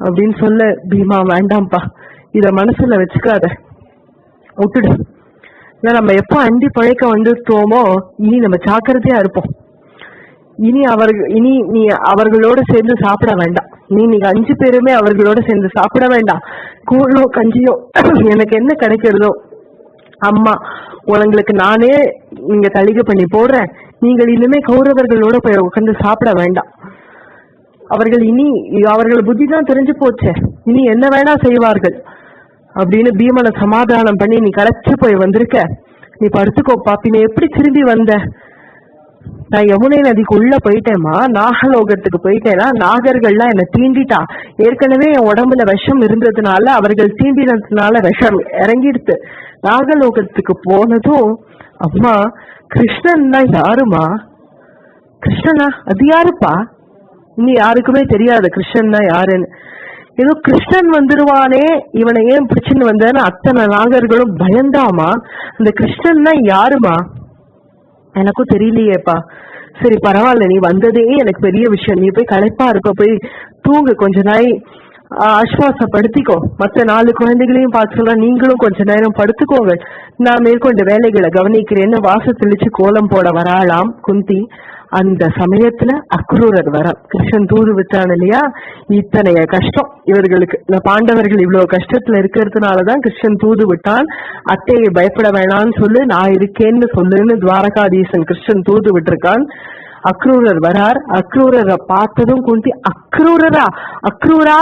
அப்படின்னு சொல்ல. பீமா வேண்டாம்ப்பா, இத மனசுல வச்சுக்காத, விட்டுடு. நம்ம எப்ப அண்டி பழைக்க வந்துட்டோமோ இனி நம்ம ஜாக்கிரதையா இருப்போம். இனி நீ அவர்களோட சேர்ந்து சாப்பிட வேண்டாம், நீங்க 5 பேருமே அவர்களோட சேர்ந்து சாப்பிட வேண்டாம். கூழோ கஞ்சியோ எனக்கு என்ன கிடைக்கிறதோ அம்மா உங்களுக்கு நானே நீங்க தளிகை பண்ணி போடுறேன், நீங்கள் இனிமே கௌரவர்களோட போய் உட்காந்து சாப்பிட வேண்டாம். அவர்கள் புத்தி தான் தெரிஞ்சு போச்சே, இனி என்ன வேணா செய்வார்கள் அப்படின்னு பீமனை சமாதானம் பண்ணி, நீ களைச்சு போய் வந்திருக்க, நீ படுத்துக்கோ பாப்பி, நீ எப்படி திரும்பி வந்த? நான் யமுனை நதிக்கு உள்ள போயிட்டேமா, நாகலோகத்துக்கு போயிட்டேன்னா நாகர்கள்லாம் என்ன தீண்டிட்டா, ஏற்கனவே என் உடம்புல விஷம் இருந்ததுனால அவர்கள் தீண்டினதுனால விஷம் இறங்கிடுத்து. நாகலோகத்துக்கு போனதும் அம்மா, கிருஷ்ணன்னா யாருமா? கிருஷ்ணனா? அது யாருப்பா? இனி யாருக்குமே தெரியாது கிருஷ்ணன்னா யாருன்னு. ஏதோ கிருஷ்ணன் வந்துருவானே, இவனை ஏன் பிடிச்சுன்னு வந்தேன்னு அத்தனை நாகர்களும் பயந்தாமா. அந்த கிருஷ்ணன்னா யாருமா? எனக்கும் தெரியலையேப்பா. சரி பரவாயில்ல, நீ வந்ததே எனக்கு பெரிய விஷயம். நீ போய் களைப்பா இருப்ப, போய் தூங்கு, கொஞ்ச நாய் ஆஸ்வாசப்படுத்திக்கோ. மற்ற 4 குழந்தைகளையும் பார்த்து சொல்றேன், நீங்களும் கொஞ்ச நேரம் படுத்துக்கோங்க, நான் மேற்கொண்ட வேலைகளை கவனிக்கிறேன்னு வாச தெளிச்சு கோலம் போட வராளாம் குந்தி. அந்த சமயத்துல அக்ரூரர் வர, கிருஷ்ணன் தூது விட்டான் இல்லையா, இத்தனைய கஷ்டம் இவர்களுக்கு. இந்த பாண்டவர்கள் இவ்வளவு கஷ்டத்துல இருக்கிறதுனாலதான் கிருஷ்ணன் தூது விட்டான். அத்தையை பயப்பட வேணாம்னு சொல்லு, நான் இருக்கேன்னு சொல்லுன்னு துவாரகாதீசன் கிருஷ்ணன் தூது விட்டுருக்கான். அக்ரூரர் வரார். அக்ரூரரை பார்த்ததும் குந்தி, அக்ரூரரா, அக்ரூரா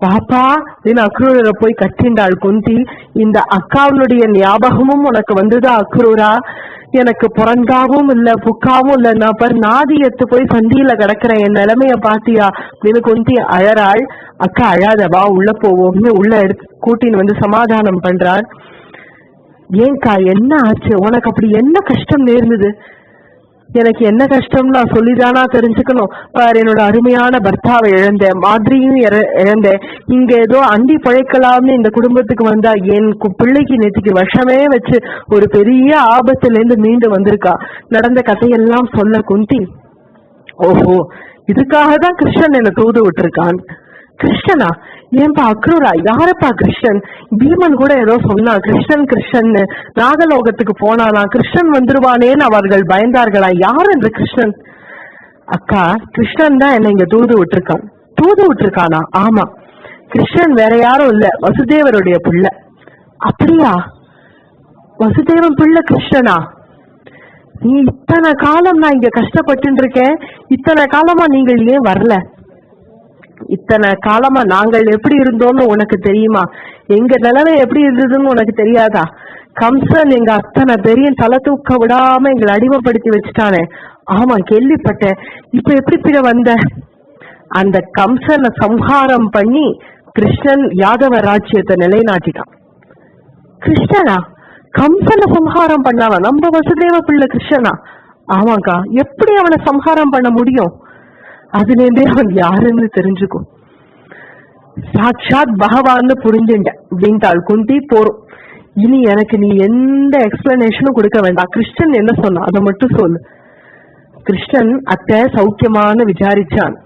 பாப்பா அப்படின்னு அக்ரூரரை போய் கட்டிண்டாள் குந்தி. இந்த அக்காவுடைய ஞாபகமும் உனக்கு வந்துதா அக்ரூரா? எனக்கு பிறந்தாவும் இல்ல புக்காவும் இல்ல, நான் பாரு நாதி எத்து போய் சந்தியில கிடக்குறேன், என் நிலைமைய பாத்தியா அப்படின்னு குந்தி அழறாள். அக்கா அழாதவா, உள்ள போவோம்னு உள்ள எடுத்து கூட்டின்னு வந்து சமாதானம் பண்றார். ஏன்கா என்ன ஆச்சு உனக்கு? அப்படி என்ன கஷ்டம் நேர்ந்தது? எனக்கு என்ன கஷ்டம் நான் சொல்லிதானா தெரிஞ்சுக்கணும்? பாரு, என்னோட அருமையான பர்த்தாவை இழந்தேன், மாதிரியும் இழந்தேன். இங்க ஏதோ அண்டி பழைக்கலாம்னு இந்த குடும்பத்துக்கு வந்தா என் பிள்ளைக்கு நேற்றுக்கு விஷமே வச்சு ஒரு பெரிய ஆபத்துல இருந்து மீண்டு வந்திருக்கா. நடந்த கதையெல்லாம் சொல்ல குந்தி, ஓஹோ இதுக்காக தான் கிருஷ்ணன் என்ன தூது விட்டுருக்கான். கிருஷ்ணனா? ஏன்பா அக்ரூரா? யாரப்பா கிருஷ்ணன்? பீமன் கூட ஏதோ சொன்னா கிருஷ்ணன் கிருஷ்ணன் நாகலோகத்துக்கு போனானா, கிருஷ்ணன் வந்துருவானேன்னு அவர்கள் பயந்தார்களா? யார் அந்த கிருஷ்ணன்? அக்கா, கிருஷ்ணன் தான் என்ன இங்க தூது விட்டுருக்கான். தூது விட்டுருக்கானா? ஆமா, கிருஷ்ணன் வேற யாரும் இல்ல, வசுதேவருடைய பிள்ளை. அப்படியா? வசுதேவன் பிள்ளை கிருஷ்ணனா? நீ இத்தனை காலம் நான் இங்க கஷ்டப்பட்டு இருக்கேன், இத்தனை காலமா நீங்கள் ஏன் வரல? இத்தனை காலமா நாங்கள் எப்படி இருந்தோம்னு உனக்கு தெரியுமா? எங்க நிலைமை எப்படி இருந்ததுன்னு உனக்கு தெரியாதா? கம்சன் எங்க அத்தனை பெரிய தலை தூக்க விடாம எங்களை அடிமைப்படுத்தி வச்சுட்டானே. ஆமா கேள்விப்பட்டேன். இப்ப எப்படி பிற வந்த? அந்த கம்சனை சம்ஹாரம் பண்ணி கிருஷ்ணன் யாதவ ராஜ்யத்தை நிலைநாட்டிட்டான். கிருஷ்ணனா? கம்சனை சம்ஹாரம் பண்ணாவா? நம்ம வசுதேவ பிள்ளை கிருஷ்ணனா? ஆமாக்கா. எப்படி அவனை சம்ஹாரம் பண்ண முடியும்? அதுலேருந்தே அவன் யாருன்னு தெரிஞ்சுக்கும். சாட்சாத் பகவான்னு புரிஞ்சுட்ட அப்படின்ட்டாள் குந்தி. போறோம், இனி எனக்கு நீ எந்த எக்ஸ்பிளனேஷனும் கொடுக்க வேண்டாம். கிருஷ்ணன் என்ன சொன்னா அதை மட்டும் சொல்லு. கிருஷ்ணன் அத்தை சௌக்கியமானு விசாரிச்சான்.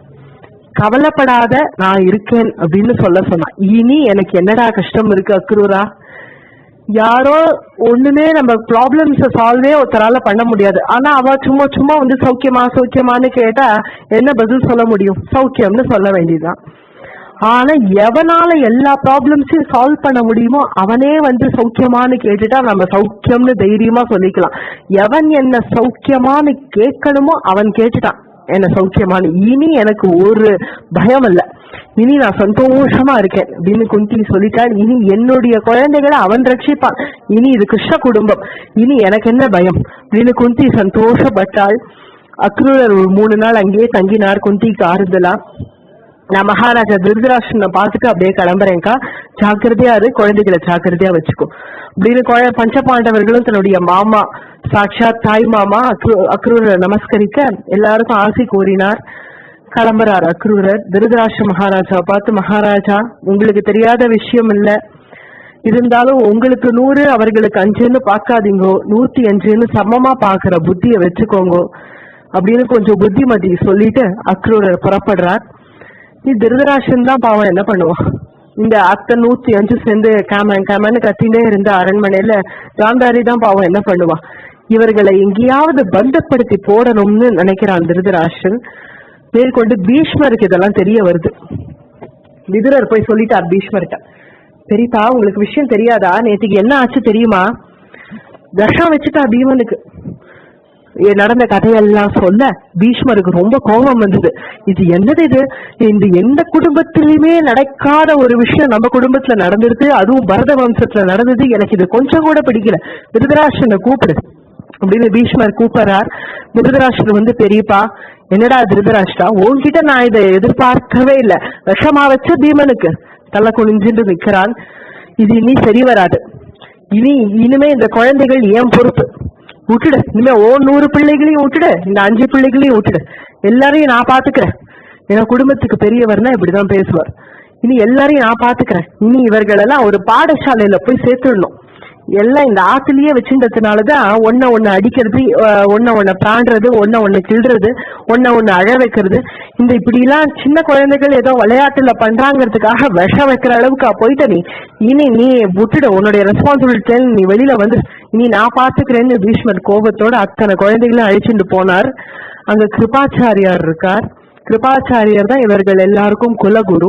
கவலைப்படாத, நான் இருக்கேன் அப்படின்னு சொல்ல சொன்னான். இனி எனக்கு என்னடா கஷ்டம் இருக்கு அக்ரூரா? யாரோ ஒண்ணுமே நம்ம ப்ராப்ளம்ஸ சால்வே ஒருத்தரால பண்ண முடியாது. ஆனா அவ சும்மா சும்மா வந்து சௌக்கியமா சௌக்கியமானு கேட்டா என்ன பதில் சொல்ல முடியும்? சௌக்கியம்னு சொல்ல வேண்டியதுதான். ஆனா எவனால எல்லா ப்ராப்ளம்ஸையும் சால்வ் பண்ண முடியுமோ அவனே வந்து சௌக்கியமானு கேட்டுட்டா நம்ம சௌக்கியம்னு தைரியமா சொல்லிக்கலாம். எவன் என்ன சௌக்கியமானு கேட்கணுமோ அவன் கேட்டுட்டான் என்ன சௌக்கியமானு. இனி எனக்கு ஒரு பயம் இல்ல, இனி நான் சந்தோஷமா இருக்கேன் அப்படின்னு குந்தி சொல்லிட்டாள். இனி என்னுடைய குழந்தைகளை அவன் ரட்சிப்பான். இனி இது கிருஷ்ண குடும்பம், இனி எனக்கு என்ன பயம் அப்படின்னு குந்தி சந்தோஷப்பட்டாள். அக்ரூரர் ஒரு 3 நாள் அங்கேயே தங்கினார். குந்திக்கு ஆறுதலா, நான் மகாராஜா திருதராஷ்டிரனை பார்த்துட்டு அப்படியே கிளம்புறேன்க்கா, ஜாக்கிரதையா இரு, குழந்தைகளை ஜாக்கிரதையா வச்சுக்கோ அப்படின்னு பஞ்ச பாண்டவர்களும் தன்னுடைய மாமா சாட்சாத் தாய் மாமா அக்ரூரரை நமஸ்கரிக்க எல்லாருக்கும் ஆசை கூறினார். கிளம்புறார் அக்ரூரர். திருதராஷ்டிர மகாராஜாவை பார்த்து, மகாராஜா உங்களுக்கு தெரியாத விஷயம் இல்ல, இருந்தாலும் உங்களுக்கு 100 அவர்களுக்கு 5ன்னு பார்க்காதீங்கோ, 105ன்னு சமமா பாக்குற புத்திய வச்சுக்கோங்க அப்படின்னு கொஞ்சம் புத்திமதி சொல்லிட்டு அக்ரூரர் புறப்படுறார். நீ திருதராஷ்டிரன் தான் பாவம் என்ன பண்ணுவான்? இந்த அத்தை 105 சேர்ந்து கேமன்னு கத்தினே இருந்த அரண்மனையில காந்தாரி தான் பாவம் என்ன பண்ணுவான்? இவர்களை எங்கேயாவது பந்தப்படுத்தி போடணும்னு நினைக்கிறான் திருதராஷ்டிரன். மேற்கொண்டு பீஷ்மருக்கு இதெல்லாம் தெரிய வருது. விதுரர் போய் சொல்லிட்டார் பீஷ்மர்கிட்ட, பெரியப்பா உங்களுக்கு விஷயம் தெரியாதா, நேற்றுக்கு என்ன ஆச்சு தெரியுமா? விஷம் வச்சுட்டா பீமனுக்கு. நடந்த கதையெல்லாம் சொல்ல பீஷ்மருக்கு ரொம்ப கோபம் வந்தது. இது என்னது இது? இந்த எந்த குடும்பத்திலுமே நடக்காத ஒரு விஷயம் நம்ம குடும்பத்துல நடந்துருக்கு, அதுவும் பரத வம்சத்துல நடந்தது. எனக்கு இது கொஞ்சம் கூட பிடிக்கல, திருதராஷ்டிரனை கூப்பிடு அப்படின்னு பீஷ்மர் கூப்பிடுறார். திருதராஷ்டிரன் வந்து, பெரியப்பா என்னடா திருதராஷ்டிரா, உன்கிட்ட நான் இதை எதிர்பார்க்கவே இல்லை, விஷமா வச்ச பீமனுக்கு தலை குனிஞ்சுட்டு நிற்கிறான். இது இனி சரி வராது, இனிமே இந்த குழந்தைகள் ஏன் பொறுப்பு, விட்டுடு, இனிமே 100 பிள்ளைகளையும் விட்டுடு, இந்த 5 பிள்ளைகளையும் விட்டுடு, எல்லாரையும் நான் பாத்துக்கிறேன். ஏன்னா குடும்பத்துக்கு பெரியவர்னா இப்படிதான் பேசுவார். இனி எல்லாரையும் நான் பாத்துக்கிறேன். இனி இவர்களெல்லாம் ஒரு பாடசாலையில போய் சேர்த்துடணும். எல்லாம் இந்த ஆத்துலயே வச்சுட்டதுனாலதான் ஒண்ணு அடிக்கிறது, ஒண்ணு பிராண்டுறது, ஒண்ணு கிள்றது, ஒண்ணு அழ வைக்கிறது. இந்த இப்படி எல்லாம் சின்ன குழந்தைகள் ஏதோ விளையாட்டுல பண்றாங்கிறதுக்காக விஷம் வைக்கிற அளவுக்கு போயிட்ட நீ. இனி நீ விட்டுடு, உன்னுடைய ரெஸ்பான்சிபிலிட்டி நீ வெளியில வந்து இனி நான் பாத்துக்கிறேன்னு பீஷ்மர் கோபத்தோட அத்தனை குழந்தைகளும் அழிச்சுட்டு போனார். அங்க கிருபாச்சாரியார் இருக்கார். கிருபாச்சாரியார் தான் இவர்கள் எல்லாருக்கும் குலகுரு.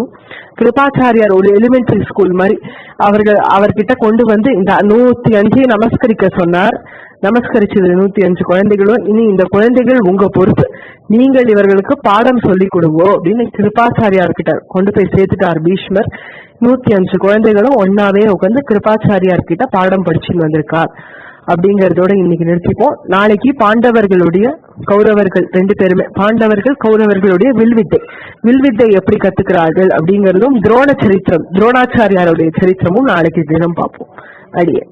கிருபாச்சாரியார் ஒரு எலிமெண்டரி ஸ்கூல் மாதிரி அவர்கிட்ட கொண்டு வந்து இந்த 105 நமஸ்கரிக்க சொன்னார். நமஸ்கரிச்சது 105 குழந்தைகளும். இனி இந்த குழந்தைகள் உங்க பொறுப்பு, நீங்கள் இவர்களுக்கு பாடம் சொல்லி கொடுங்கோ அப்படின்னு கிருபாச்சாரியார் கிட்ட கொண்டு போய் சேர்த்துட்டார் பீஷ்மர். 105 குழந்தைகளும் ஒன்னாவே உட்காந்து கிருபாச்சாரியார் கிட்ட பாடம் படிச்சுன்னு வந்திருக்கார். அப்படிங்கறதோட இன்னைக்கு நிறுத்திப்போம். நாளைக்கு பாண்டவர்களுடைய கௌரவர்கள் 2 பேருமே, பாண்டவர்கள் கௌரவர்களுடைய வில்வித்தை எப்படி கத்துக்கிறார்கள் அப்படிங்கறதும், துரோணாச்சாரியாருடைய சரித்திரமும் நாளைக்கு தினம் பார்ப்போம். அடியே.